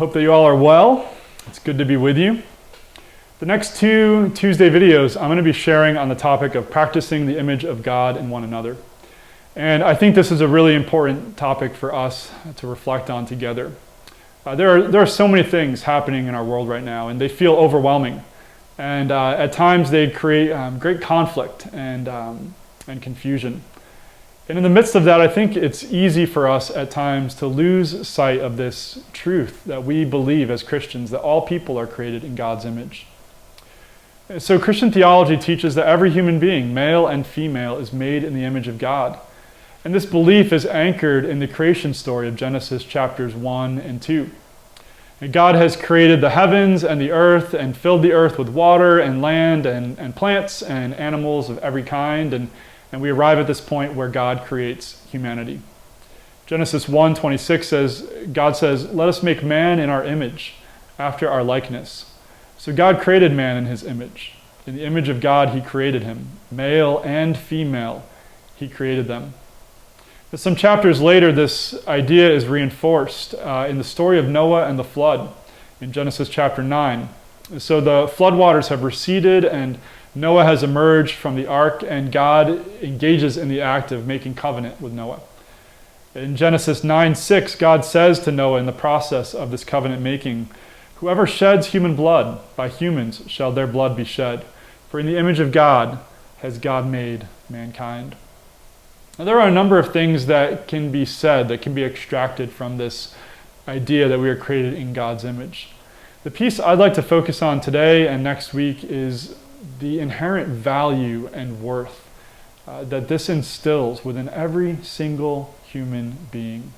Hope that you all are well. It's good to be with you. The next two Tuesday videos I'm going to be sharing on the topic of practicing the image of God in one another. And I think this is a really important topic for us to reflect on together. There are so many things happening in our world right now, and they feel overwhelming. And at times they create great conflict and confusion. And in the midst of that, I think it's easy for us at times to lose sight of this truth that we believe as Christians, that all people are created in God's image. So Christian theology teaches that every human being, male and female, is made in the image of God. And this belief is anchored in the creation story of Genesis chapters 1 and 2. And God has created the heavens and the earth and filled the earth with water and land and plants and animals of every kind. And we arrive at this point where God creates humanity. Genesis 1:26 says, God says, "Let us make man in our image, after our likeness." So God created man in his image. In the image of God, he created him. Male and female, he created them. But some chapters later, this idea is reinforced in the story of Noah and the flood in Genesis chapter 9. So the floodwaters have receded and Noah has emerged from the ark, and God engages in the act of making covenant with Noah. In Genesis 9:6, God says to Noah in the process of this covenant making, "Whoever sheds human blood, by humans shall their blood be shed. For in the image of God has God made mankind." Now, there are a number of things that can be said, that can be extracted from this idea that we are created in God's image. The piece I'd like to focus on today and next week is the inherent value and worth that this instills within every single human being.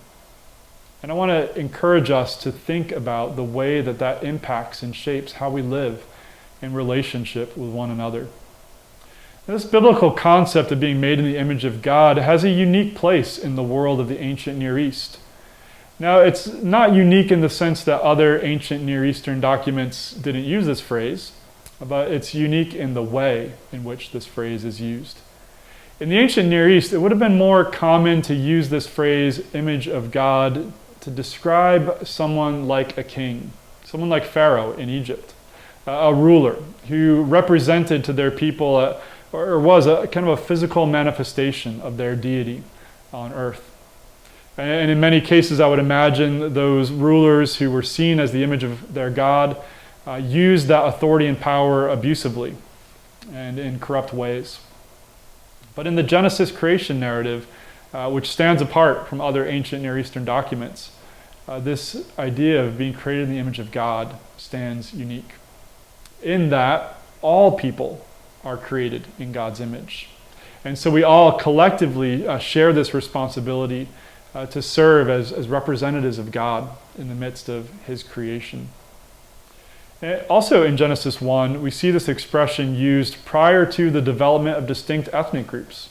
And I want to encourage us to think about the way that that impacts and shapes how we live in relationship with one another. This biblical concept of being made in the image of God has a unique place in the world of the ancient Near East. Now, it's not unique in the sense that other ancient Near Eastern documents didn't use this phrase, but it's unique in the way in which this phrase is used. In the ancient Near East, it would have been more common to use this phrase, image of God, to describe someone like a king, someone like Pharaoh in Egypt, a ruler who represented to their people or was a kind of a physical manifestation of their deity on earth. And in many cases, I would imagine those rulers who were seen as the image of their God used that authority and power abusively and in corrupt ways. But in the Genesis creation narrative, which stands apart from other ancient Near Eastern documents, this idea of being created in the image of God stands unique. In that, all people are created in God's image. And so we all collectively share this responsibility to serve as representatives of God in the midst of his creation. Also in Genesis 1, we see this expression used prior to the development of distinct ethnic groups.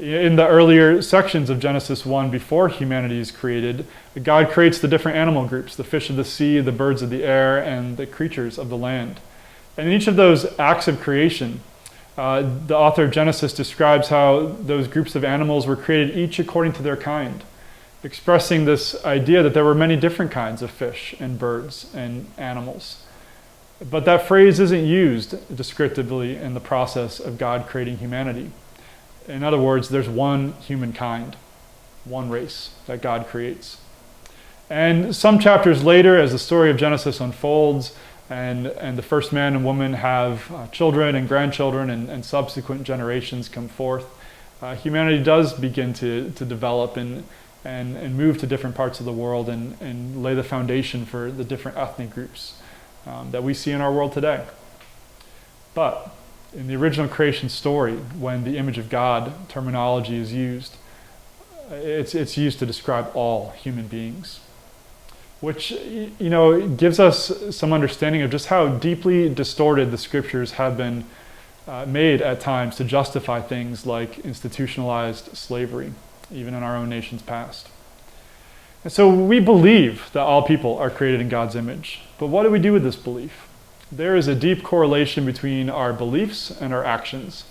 In the earlier sections of Genesis 1, before humanity is created, God creates the different animal groups, the fish of the sea, the birds of the air, and the creatures of the land. And in each of those acts of creation, the author of Genesis describes how those groups of animals were created each according to their kind, expressing this idea that there were many different kinds of fish and birds and animals. But that phrase isn't used descriptively in the process of God creating humanity. In other words, there's one humankind, one race that God creates. And some chapters later, as the story of Genesis unfolds, and the first man and woman have children and grandchildren and subsequent generations come forth, humanity does begin to develop and move to different parts of the world and lay the foundation for the different ethnic groups that we see in our world today. But in the original creation story, when the image of God terminology is used, it's used to describe all human beings, which gives us some understanding of just how deeply distorted the scriptures have been made at times to justify things like institutionalized slavery, even in our own nation's past. And so we believe that all people are created in God's image. But what do we do with this belief? There is a deep correlation between our beliefs and our actions.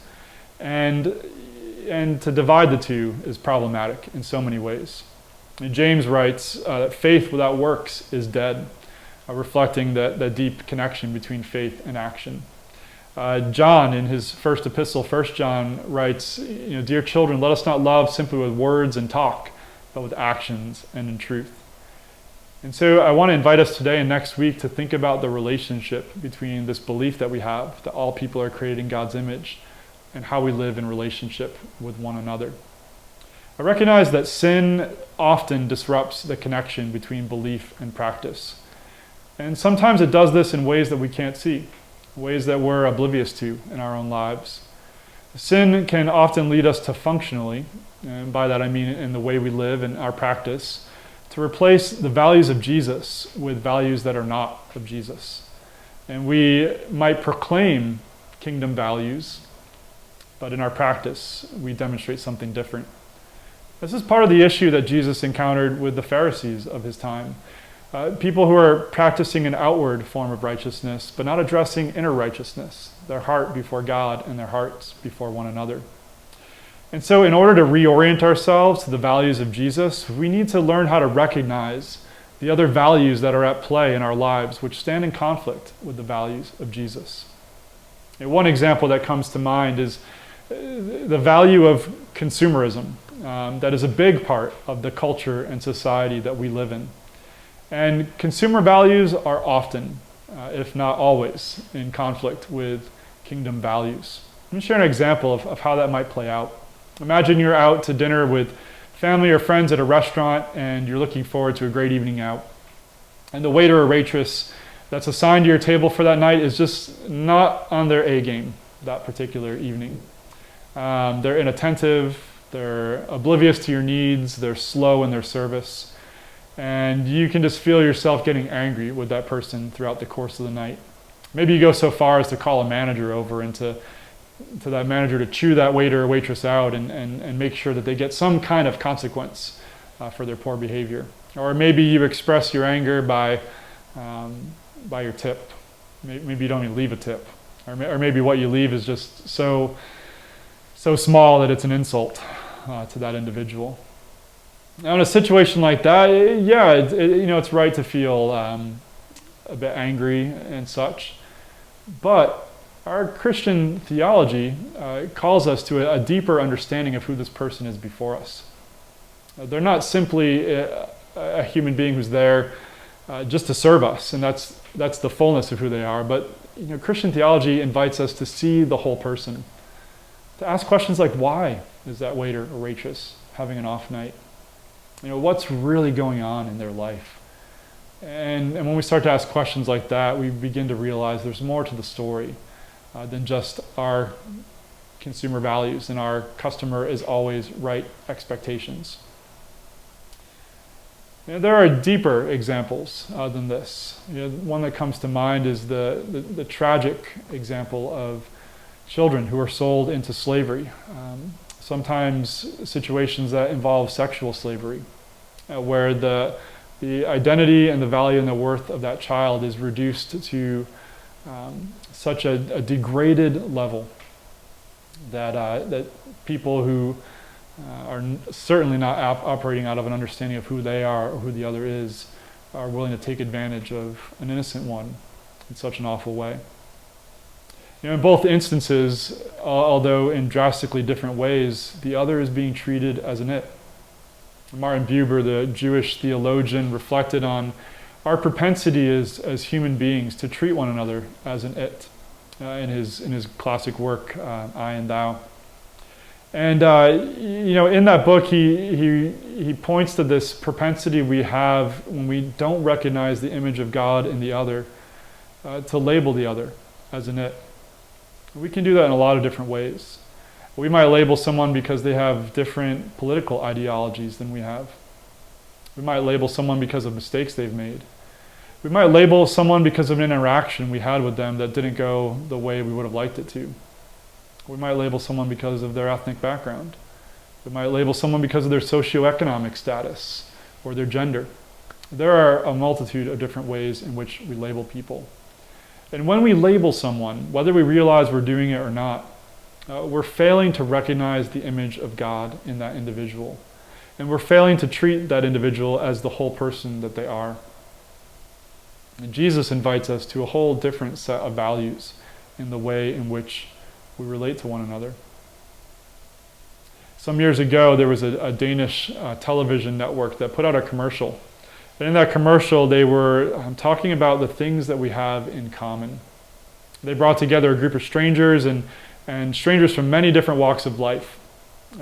And to divide the two is problematic in so many ways. And James writes that faith without works is dead. reflecting that deep connection between faith and action. John, in his first epistle, 1 John, writes, "Dear children, let us not love simply with words and talk, but with actions and in truth." And so I want to invite us today and next week to think about the relationship between this belief that we have, that all people are created in God's image, and how we live in relationship with one another. I recognize that sin often disrupts the connection between belief and practice. And sometimes it does this in ways that we can't see, ways that we're oblivious to in our own lives. Sin can often lead us to functionally, and by that I mean in the way we live and our practice, to replace the values of Jesus with values that are not of Jesus. And we might proclaim kingdom values, but in our practice, we demonstrate something different. This is part of the issue that Jesus encountered with the Pharisees of his time. People who are practicing an outward form of righteousness, but not addressing inner righteousness, their heart before God and their hearts before one another. And so in order to reorient ourselves to the values of Jesus, we need to learn how to recognize the other values that are at play in our lives, which stand in conflict with the values of Jesus. And one example that comes to mind is the value of consumerism. That is a big part of the culture and society that we live in. And consumer values are often, if not always, in conflict with kingdom values. Let me share an example of how that might play out. Imagine you're out to dinner with family or friends at a restaurant and you're looking forward to a great evening out. And the waiter or waitress that's assigned to your table for that night is just not on their A game that particular evening. They're inattentive, they're oblivious to your needs, they're slow in their service. And you can just feel yourself getting angry with that person throughout the course of the night. Maybe you go so far as to call a manager over and to that manager to chew that waiter or waitress out and make sure that they get some kind of consequence for their poor behavior. Or maybe you express your anger by your tip. Maybe you don't even leave a tip. Or maybe what you leave is just so small that it's an insult to that individual. Now in a situation like that, it's right to feel a bit angry and such. But our Christian theology calls us to a deeper understanding of who this person is before us. They're not simply a human being who's there just to serve us, and that's the fullness of who they are. But Christian theology invites us to see the whole person, to ask questions like, why is that waiter or waitress having an off night? What's really going on in their life? And when we start to ask questions like that, we begin to realize there's more to the story than just our consumer values and our customer is always right expectations. There are deeper examples than this. One that comes to mind is the tragic example of children who are sold into slavery. Sometimes situations that involve sexual slavery, where the identity and the value and the worth of that child is reduced to such a degraded level that people who are certainly not operating out of an understanding of who they are or who the other is are willing to take advantage of an innocent one in such an awful way. In both instances, although in drastically different ways, the other is being treated as an it. Martin Buber, the Jewish theologian, reflected on our propensity as human beings to treat one another as an it in his classic work, I and Thou. And in that book, he points to this propensity we have when we don't recognize the image of God in the other, to label the other as an it. We can do that in a lot of different ways. We might label someone because they have different political ideologies than we have. We might label someone because of mistakes they've made. We might label someone because of an interaction we had with them that didn't go the way we would have liked it to. We might label someone because of their ethnic background. We might label someone because of their socioeconomic status or their gender. There are a multitude of different ways in which we label people. And when we label someone, whether we realize we're doing it or not, we're failing to recognize the image of God in that individual. And we're failing to treat that individual as the whole person that they are. And Jesus invites us to a whole different set of values in the way in which we relate to one another. Some years ago, there was a Danish television network that put out a commercial. And in that commercial, they were talking about the things that we have in common. They brought together a group of strangers and strangers from many different walks of life.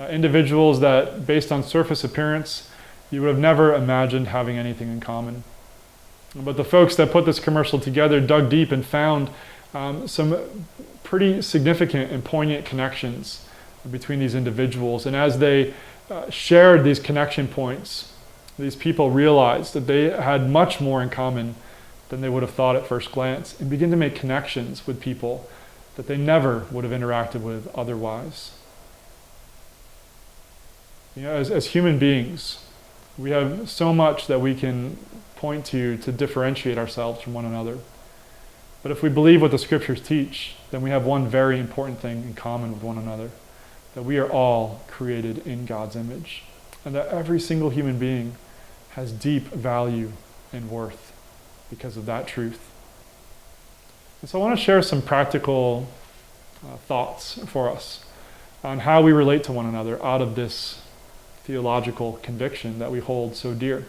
Individuals that, based on surface appearance, you would have never imagined having anything in common. But the folks that put this commercial together dug deep and found some pretty significant and poignant connections between these individuals. And as they shared these connection points, these people realized that they had much more in common than they would have thought at first glance, and begin to make connections with people that they never would have interacted with otherwise. You know, as human beings, we have so much that we can point to differentiate ourselves from one another. But if we believe what the scriptures teach, then we have one very important thing in common with one another, that we are all created in God's image, and that every single human being has deep value and worth because of that truth. And so I want to share some practical thoughts for us on how we relate to one another out of this theological conviction that we hold so dear.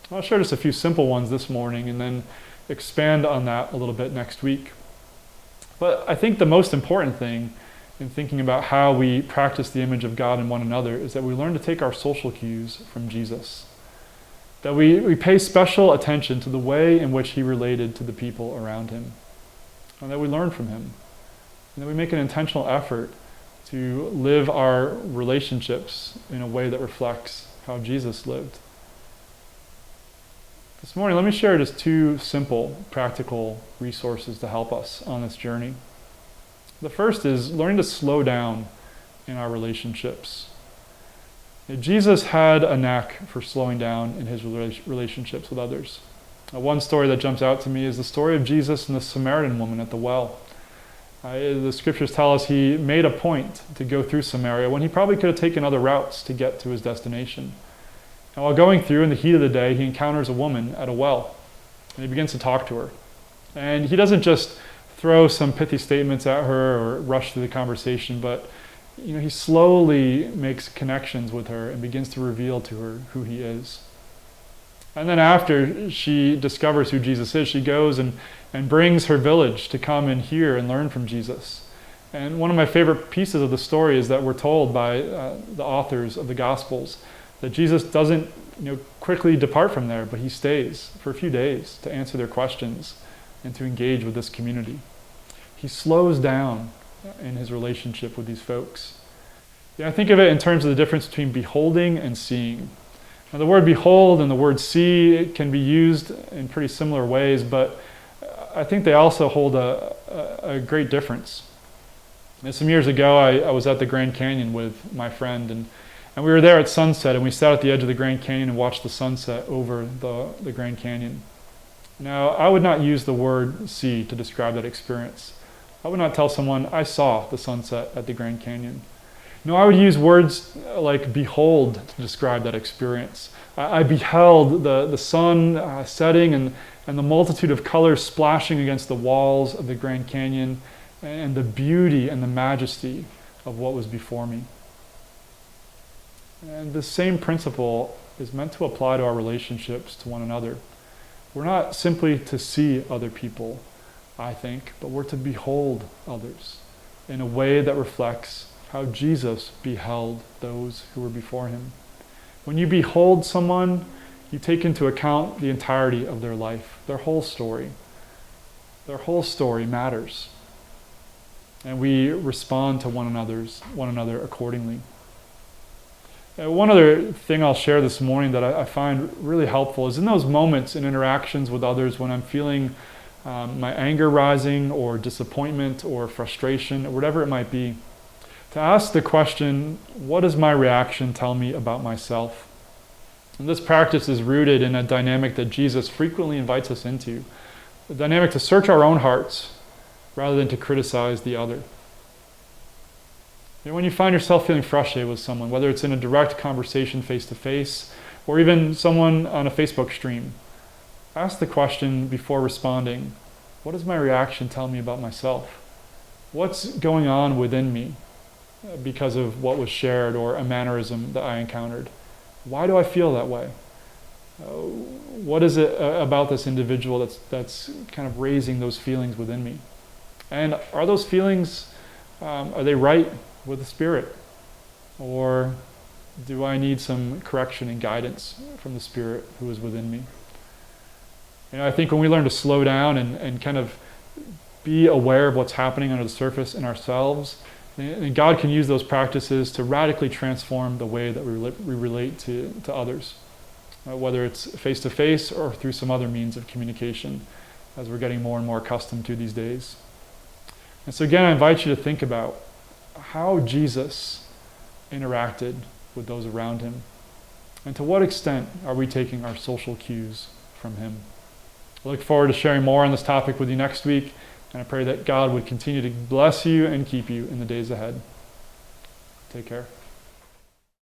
I'll share just a few simple ones this morning and then expand on that a little bit next week. But I think the most important thing in thinking about how we practice the image of God in one another is that we learn to take our social cues from Jesus. That we pay special attention to the way in which he related to the people around him. And that we learn from him. And that we make an intentional effort to live our relationships in a way that reflects how Jesus lived. This morning, let me share just two simple, practical resources to help us on this journey. The first is learning to slow down in our relationships. Jesus had a knack for slowing down in his relationships with others. One story that jumps out to me is the story of Jesus and the Samaritan woman at the well. The scriptures tell us he made a point to go through Samaria when he probably could have taken other routes to get to his destination. And while going through in the heat of the day, he encounters a woman at a well, and he begins to talk to her. And he doesn't just throw some pithy statements at her or rush through the conversation, but he slowly makes connections with her and begins to reveal to her who he is. And then after she discovers who Jesus is, she goes and brings her village to come and hear and learn from Jesus. And one of my favorite pieces of the story is that we're told by the authors of the Gospels that Jesus doesn't quickly depart from there, but he stays for a few days to answer their questions and to engage with this community. He slows down in his relationship with these folks. I think of it in terms of the difference between beholding and seeing. Now, the word behold and the word see can be used in pretty similar ways, but I think they also hold a great difference. And some years ago, I was at the Grand Canyon with my friend, and we were there at sunset, and we sat at the edge of the Grand Canyon and watched the sunset over the Grand Canyon. Now, I would not use the word see to describe that experience. I would not tell someone, I saw the sunset at the Grand Canyon. No, I would use words like behold to describe that experience. I beheld the sun setting and the multitude of colors splashing against the walls of the Grand Canyon and the beauty and the majesty of what was before me. And the same principle is meant to apply to our relationships to one another. We're not simply to see other people, I think, but we're to behold others in a way that reflects how Jesus beheld those who were before him. When you behold someone, you take into account the entirety of their life, their whole story. Their whole story matters. And we respond to one another accordingly. One other thing I'll share this morning that I find really helpful is in those moments in interactions with others when I'm feeling my anger rising or disappointment or frustration or whatever it might be, to ask the question, what does my reaction tell me about myself? And this practice is rooted in a dynamic that Jesus frequently invites us into, the dynamic to search our own hearts rather than to criticize the other. When you find yourself feeling frustrated with someone, whether it's in a direct conversation face-to-face or even someone on a Facebook stream, ask the question before responding, what does my reaction tell me about myself? What's going on within me because of what was shared or a mannerism that I encountered? Why do I feel that way? What is it about this individual that's kind of raising those feelings within me? And are those feelings, are they right with the Spirit? Or do I need some correction and guidance from the Spirit who is within me? I think when we learn to slow down and kind of be aware of what's happening under the surface in ourselves, and God can use those practices to radically transform the way that we relate to others, whether it's face-to-face or through some other means of communication, as we're getting more and more accustomed to these days. And so again, I invite you to think about how Jesus interacted with those around him, and to what extent are we taking our social cues from him. I look forward to sharing more on this topic with you next week, and I pray that God would continue to bless you and keep you in the days ahead. Take care.